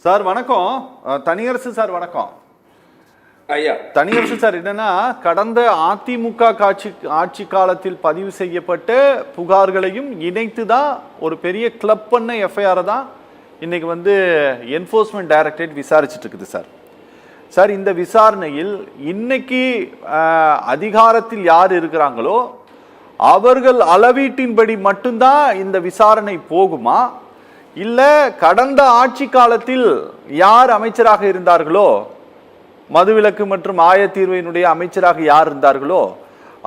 Sir வணக்கம். தனியரசு sir வணக்கம். ஐயா தனியரசு சார், என்னன்னா கடந்த அதிமுக ஆட்சி காலத்தில் பதிவு செய்யப்பட்ட புகார்களையும் இணைத்து தான் ஒரு பெரிய கிளப் பண்ண எஃப்ஐஆர் தான் இன்னைக்கு என்ஃபோர்ஸ்மெண்ட் டைரக்டரேட் விசாரிச்சுட்டு இருக்குது சார். சார், இந்த விசாரணையில் இன்னைக்கு அதிகாரத்தில் யார் இருக்கிறாங்களோ அவர்கள் அளவீட்டின்படி மட்டும்தான் இந்த விசாரணை போகுமா, இல்ல கடந்த ஆட்சி காலத்தில் யார் அமைச்சராக இருந்தார்களோ, மதுவிலக்கு மற்றும் ஆயத்தீர்வையினுடைய அமைச்சராக யார் இருந்தார்களோ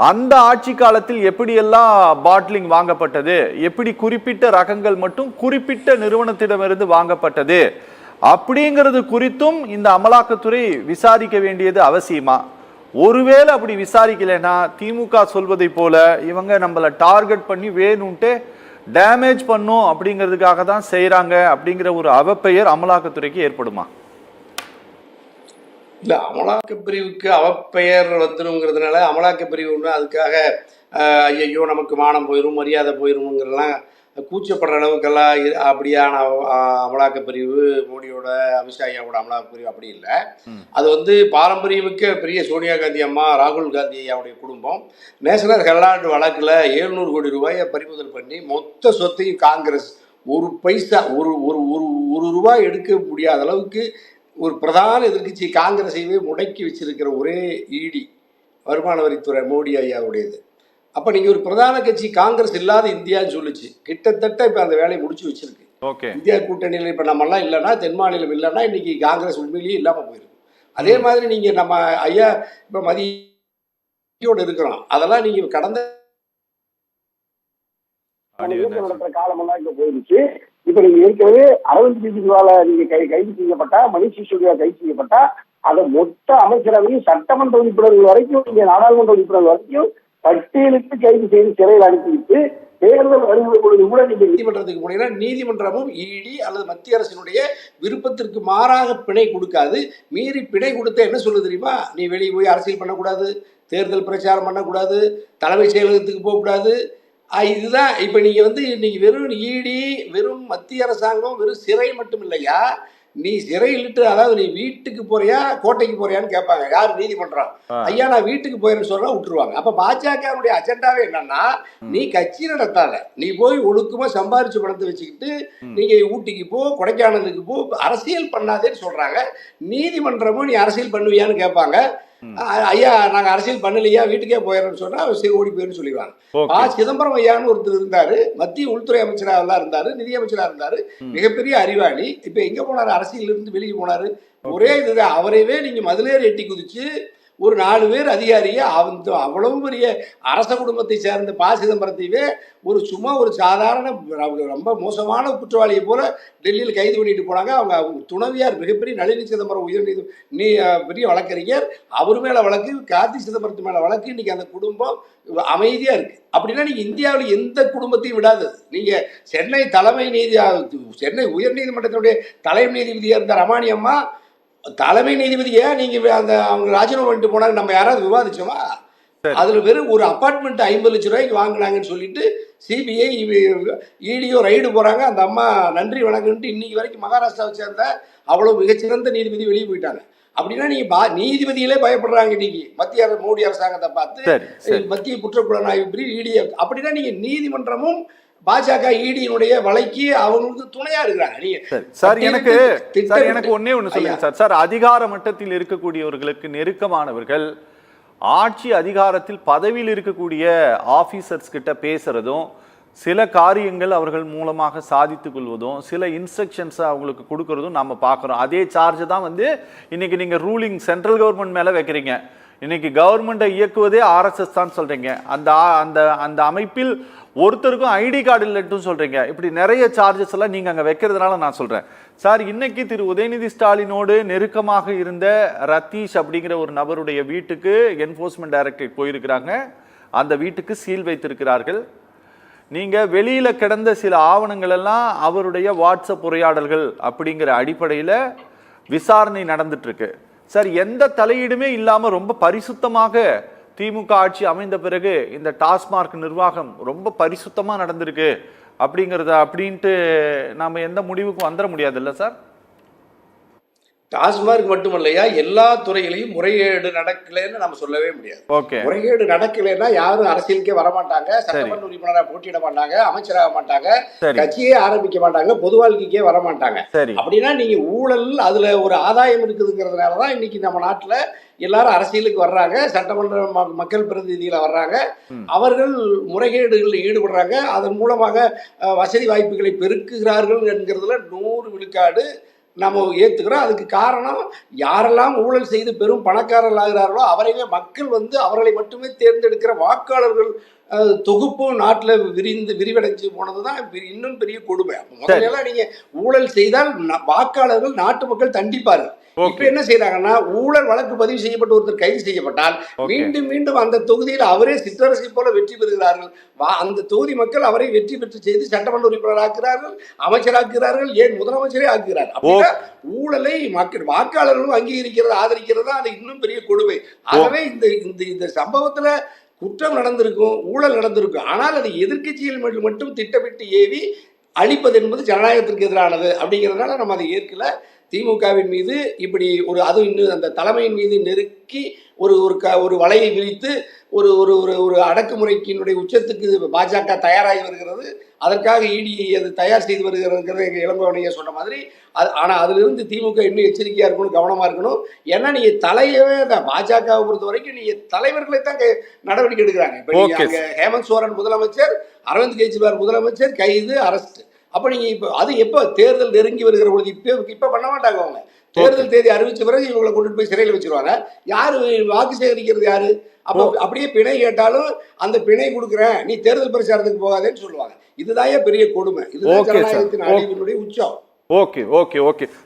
அந்த ஆட்சி காலத்தில் எப்படியெல்லாம் பாட்லிங் வாங்கப்பட்டது, எப்படி குறிப்பிட்ட ரகங்கள் மட்டும் குறிப்பிட்ட நிறுவனத்திடமிருந்து வாங்கப்பட்டது அப்படிங்கிறது குறித்தும் இந்த அமலாக்கத்துறை விசாரிக்க வேண்டியது அவசியமா? ஒருவேளை அப்படி விசாரிக்கலைன்னா திமுக சொல்வதை போல இவங்க நம்மளை டார்கெட் பண்ணி வேணும்ட்டு டேமேஜ் பண்ணும் அப்படிங்கிறதுக்காக தான் செய்யறாங்க அப்படிங்கிற ஒரு அவப்பெயர் அமலாக்கத்துறைக்கு ஏற்படுமா? இல்ல, அமலாக்க பிரிவுக்கு அவப்பெயர் வந்துருங்கிறதுனால அமலாக்க பிரிவு ஒன்று அதுக்காக ஐயோ நமக்கு மானம் போயிடும் மரியாதை போயிடும்ங்கிறலாம் கூச்சப்படுற அளவுக்கெல்லாம் அப்படியான அமலாக்க பிரிவு மோடியோட அமித்ஷாவோட அமலாக்க பிரிவு அப்படி இல்லை. அது பாரம்பரியமிக்க பெரிய சோனியா காந்தி அம்மா, ராகுல் காந்தி ஐயாவுடைய குடும்பம் நேஷனல் ஹெரால்டு வழக்கில் 700 கோடி ரூபாயை பறிமுதல் பண்ணி மொத்த சொத்தையும் காங்கிரஸ் ஒரு பைசா ஒரு ஒரு ஒரு ஒரு ரூபாய் எடுக்க முடியாத அளவுக்கு ஒரு பிரதான எதிர்கட்சி காங்கிரஸையே முடக்கி வச்சிருக்கிற ஒரே இடி வருமான வரித்துறை மோடி ஐயாவுடையது. அப்போ நீங்கள் ஒரு பிரதான கட்சி காங்கிரஸ் இல்லாத இந்தியான்னு சொல்லிச்சு, கிட்டத்தட்ட இப்போ அந்த வேலையை முடிச்சு வச்சிருக்கு. இந்தியா கூட்டணியில் இப்போ நம்மெல்லாம் இல்லைன்னா, தென் மாநிலம் இல்லைன்னா இன்னைக்கு காங்கிரஸ் உண்மையிலேயே இல்லாமல் போயிருக்கு. அதே மாதிரி நீங்கள் நம்ம ஐயா இப்போ மதியோடு இருக்கிறோம், அதெல்லாம் நீங்கள் கடந்த நடத்துற காலமெல்லாம் இங்க போயிருச்சு. இப்ப நீங்க ஏற்கனவே அரவிந்த் கெஜ்ரிவால நீங்க கைது செய்யப்பட்டா, மணிஷ் சிசோடியா கைது செய்யப்பட்டா, அதை மொத்த அமைச்சரவையும் சட்டமன்ற உறுப்பினர்கள் வரைக்கும், நீங்க நாடாளுமன்ற உறுப்பினர்கள் வரைக்கும் பட்டியலுக்கு கைது செய்து சிறையில் அனுப்பிவிட்டு தேர்தல் வருகிற பொழுது கூட நீங்க நீதிமன்றத்துக்கு போனீங்கன்னா நீதிமன்றமும் இடி அல்லது மத்திய அரசினுடைய விருப்பத்திற்கு மாறாக பிணை கொடுக்காது. மீறி பிணை கொடுத்த என்ன சொல்லுது தெரியுமா? நீ வெளியே போய் அரசியல் பண்ணக்கூடாது, தேர்தல் பிரச்சாரம் பண்ணக்கூடாது, தலைமைச் செயலகத்துக்கு போகக்கூடாது. இதுதான் இப்போ நீங்கள் இன்னைக்கு வெறும் இடி, வெறும் மத்திய அரசாங்கம், வெறும் சிறை மட்டும் இல்லையா, நீ சிறையிலிட்டு, அதாவது நீ வீட்டுக்கு போறியா கோட்டைக்கு போறியான்னு கேட்பாங்க. யார்? நீதிமன்றம். ஐயா நான் வீட்டுக்கு போயிறேன்னு சொன்னா விட்டுருவாங்க. அப்ப பாஜகவுடைய அஜெண்டாவே என்னன்னா, நீ கட்சி நடத்தாத, நீ போய் ஒழுக்கமா சம்பாரிச்சு பணத்தை வச்சுக்கிட்டு நீங்க ஊட்டிக்கு போ, கொடைக்கானலுக்கு போ, அரசியல் பண்ணாதேன்னு சொல்றாங்க. நீதிமன்றமும் நீ அரசியல் பண்ணுவியான்னு கேட்பாங்க. ஐயா நாங்க அரசியல் பண்ணலையா, வீட்டுக்கே போயிடறோம்னு சொன்னா சரி ஓடி போயிருந்து சொல்லிடுவாங்க. சிதம்பரம் ஐயான்னு ஒருத்தர் இருந்தாரு, மத்திய உள்துறை அமைச்சராக தான் இருந்தாரு, நிதியமைச்சராக இருந்தாரு, மிகப்பெரிய அறிவாளி. இப்ப எங்க போனாரு? அரசியல் இருந்து வெளியே போனாரு. ஒரே இதுதான், அவரையவே நீங்க மதுளேறு எட்டி குதிச்சு ஒரு 4 பேர் அதிகாரியை அவ்வளவு பெரிய அரச குடும்பத்தை சேர்ந்த சிதம்பரத்தையே சும்மா ஒரு சாதாரண ரொம்ப மோசமான குற்றவாளியை போல டெல்லியில் கைது பண்ணிட்டு போனாங்க. அவங்க துணைவியார் மிகப்பெரிய நளினி சிதம்பரம் பெரிய வழக்கறிஞர், அவர் மேல வழக்கு, கார்த்தி சிதம்பரத்து மேல வழக்கு. இன்னைக்கு அந்த குடும்பம் அமைதியா இருக்கு. அப்படின்னா நீங்க இந்தியாவில் எந்த குடும்பத்தையும் விடாது. நீங்க சென்னை சென்னை உயர் நீதிமன்றத்தினுடைய தலைமை நீதிபதியா இருந்த ரமாணி அம்மா தலைமை நீதிபதியை நீங்க அவங்க ராஜினாமா பண்ணிட்டு போனாங்க. நம்ம யாராவது விவாதிச்சோமா? அதுல வெறும் ஒரு அபார்ட்மெண்ட் 50 லட்சம் ரூபாய்க்கு வாங்கினாங்கன்னு சொல்லிட்டு சிபிஐ இடியோ ரைடு போறாங்க. அந்த அம்மா நன்றி வணக்கம்ட்டு இன்னைக்கு வரைக்கும் மகாராஷ்டிராவை சேர்ந்த அவ்வளவு மிகச்சிறந்த நீதிபதி வெளியே போயிட்டாங்க. அப்படின்னா நீங்க நீதிபதிகளே பயப்படுறாங்க இன்னைக்கு மத்திய மோடி அரசாங்கத்தை பார்த்து. மத்திய குற்றப்புலனாய்வு பிரிவு இடி. அப்படின்னா நீங்க நீதிமன்றமும் பாஜக இடியினுடைய வழக்கு அவங்களுக்கு துணையா இருக்கிறாங்க. சார், எனக்கு ஒன்னே ஒண்ணு சொல்லுங்க சார். சார், அதிகார மட்டத்தில் இருக்கக்கூடியவர்களுக்கு நெருக்கமானவர்கள் ஆட்சி அதிகாரத்தில் பதவியில் இருக்கக்கூடிய ஆபீசர்ஸ் கிட்ட பேசுறதும், சில காரியங்கள் அவர்கள் மூலமாக சாதித்துக் கொள்வதும், சில இன்ஸ்ட்ரக்ஷன்ஸ் அவங்களுக்கு கொடுக்கறதும் நம்ம பார்க்குறோம். அதே சார்ஜ் தான் இன்னைக்கு நீங்க ரூலிங் சென்ட்ரல் கவர்மெண்ட் மேல வைக்கிறீங்க. இன்னைக்கு கவர்மெண்ட்டை இயக்குவதே ஆர்எஸ்எஸ் தான் சொல்றீங்க. அந்த அமைப்பில் ஒருத்தருக்கும் ஐடி கார்டு இல்லைன்னு சொல்றீங்க. இப்படி நிறைய சார்ஜஸ் எல்லாம் நீங்க அங்க வைக்கிறதுனால நான் சொல்றேன். சார், இன்னைக்கு திரு உதயநிதி ஸ்டாலினோடு நெருக்கமாக இருந்த ரத்தீஷ் அப்படிங்கிற ஒரு நபருடைய வீட்டுக்கு என்ஃபோர்ஸ்மெண்ட் டைரக்டரேட் போயிருக்கிறாங்க. அந்த வீட்டுக்கு சீல் வைத்திருக்கிறார்கள். நீங்க வெளியில கிடந்த சில ஆவணங்கள் எல்லாம் அவருடைய வாட்ஸ்அப் உரையாடல்கள் அப்படிங்கிற அடிப்படையில் விசாரணை நடந்துட்டு இருக்கு. சார், எந்த தலையீடுமே இல்லாம ரொம்ப பரிசுத்தமாக திமுக ஆட்சி அமைந்த பிறகு இந்த டாஸ்மார்க் நிர்வாகம் ரொம்ப பரிசுத்தமா நடந்திருக்கு அப்படிங்கிறத அப்படின்ட்டு நாம எந்த முடிவுக்கும் வந்துட முடியாது இல்லை சார்? டாஸ்மார்க் மட்டுமல்லையா, எல்லா துறையிலையும் முறைகேடு நடக்கலைன்னு நம்ம சொல்லவே முடியாது. ஓகே. முறைகேடு நடக்கலைன்னா யாரும் அரசியலுக்கே வரமாட்டாங்க, சட்டமன்ற உறுப்பினராக போட்டியிட மாட்டாங்க, அமைச்சராக மாட்டாங்க, சரி. கட்சியே ஆரம்பிக்க மாட்டாங்க, பொது வாழ்க்கைக்கே வர மாட்டாங்க. சரி. அப்படின்னா நீங்க ஊழல் அதுல ஒரு ஆதாயம் இருக்குதுங்கிறதுனாலதான் இன்னைக்கு நம்ம நாட்டுல எல்லாரும் அரசியலுக்கு வர்றாங்க, சட்டமன்ற மக்கள் பிரதிநிதிகள வர்றாங்க, அவர்கள் முறைகேடுகளில் ஈடுபடுறாங்க, அதன் மூலமாக வசதி வாய்ப்புகளை பெருக்குகிறார்கள் என்கிறதுல 100 விழுக்காடு நம்ம ஏத்துக்கிறோம். அதுக்கு காரணம் யாரெல்லாம் ஊழல் செய்து பெரும் பணக்காரர்கள் ஆகிறார்களோ அவரையே மக்கள் அவர்களை மட்டுமே தேர்ந்தெடுக்கிற வாக்காளர்கள் தொகுப்பு நாட்டுல விரிவடைஞ்சு போனதுதான் இன்னும் பெரிய கொடுமை. முதல்ல நீங்க ஊழல் செய்தால் வாக்காளர்கள் நாட்டு மக்கள் தண்டிப்பார்கள். இப்ப என்ன செய்யறாங்கன்னா, ஊழல் வழக்கு பதிவு செய்யப்பட்ட ஒருத்தர் கைது செய்யப்பட்டால் மீண்டும் மீண்டும் அந்த தொகுதியில் அவரே சிற்றரசை போல வெற்றி பெறுகிறார்கள். அந்த தொகுதி மக்கள் அவரை வெற்றி பெற்று செய்து சட்டமன்ற உறுப்பினர் ஆக்குகிறார்கள், அமைச்சராக்குகிறார்கள், ஏன் முதலமைச்சரே ஆக்குகிறார். அப்படின்னா ஊழலை மக்கள் வாக்காளர்களும் அங்கீகரிக்கிறது, ஆதரிக்கிறது அது இன்னும் பெரிய கொடுமை. ஆகவே இந்த சம்பவத்துல குற்றம் நடந்திருக்கும், ஊழல் நடந்திருக்கும், ஆனால் அது எதிர்க்கட்சிகள் மட்டும் திட்டமிட்டு ஏவி அழிப்பது என்பது ஜனநாயகத்திற்கு எதிரானது. அப்படிங்கிறதுனால நம்ம அதை ஏற்கல. திமுகவின் மீது இப்படி அது இன்னும் அந்த தலைமையின் மீது நெருக்கி ஒரு வலையை விரித்து ஒரு அடக்குமுறைக்கினுடைய உச்சத்துக்கு பாஜக தயாராகி வருகிறது. அதற்காக இடி அது தயார் செய்து வருகிறது. எங்கள் இளங்கோவனையா சொன்ன மாதிரி ஆனால் அதிலிருந்து திமுக இன்னும் எச்சரிக்கையாக இருக்கணும், கவனமாக இருக்கணும். ஏன்னா நீங்கள் தலையவே பாஜகவை பொறுத்த வரைக்கும் நீங்கள் தலைவர்களை தான் நடவடிக்கை எடுக்கிறாங்க. இப்போ ஹேமந்த் சோரன் முதலமைச்சர், அரவிந்த் கெஜ்ரிவால் முதலமைச்சர் கைது, அரெஸ்ட். அப்போ நீங்கள் இப்போ அது எப்போ தேர்தல் நெருங்கி வருகிற பொழுது இப்போ பண்ண மாட்டாங்க. அவங்க தேர்தல் தேதி அறிவிச்ச பிறகு இவங்களை கொண்டுட்டு போய் சிறையில் வச்சிருவாங்க. யாரு வாக்கு சேகரிக்கிறது யாரு? அப்போ அப்படியே பிணை கேட்டாலும் அந்த பிணை கொடுக்குறேன், நீ தேர்தல் பிரச்சாரத்துக்கு போகாதேன்னு சொல்லுவாங்க. இதுதான் பெரிய கொடுமை. இதுதான் ஜனநாயகத்தின் அழிவினுடைய உச்சம். Okay okay okay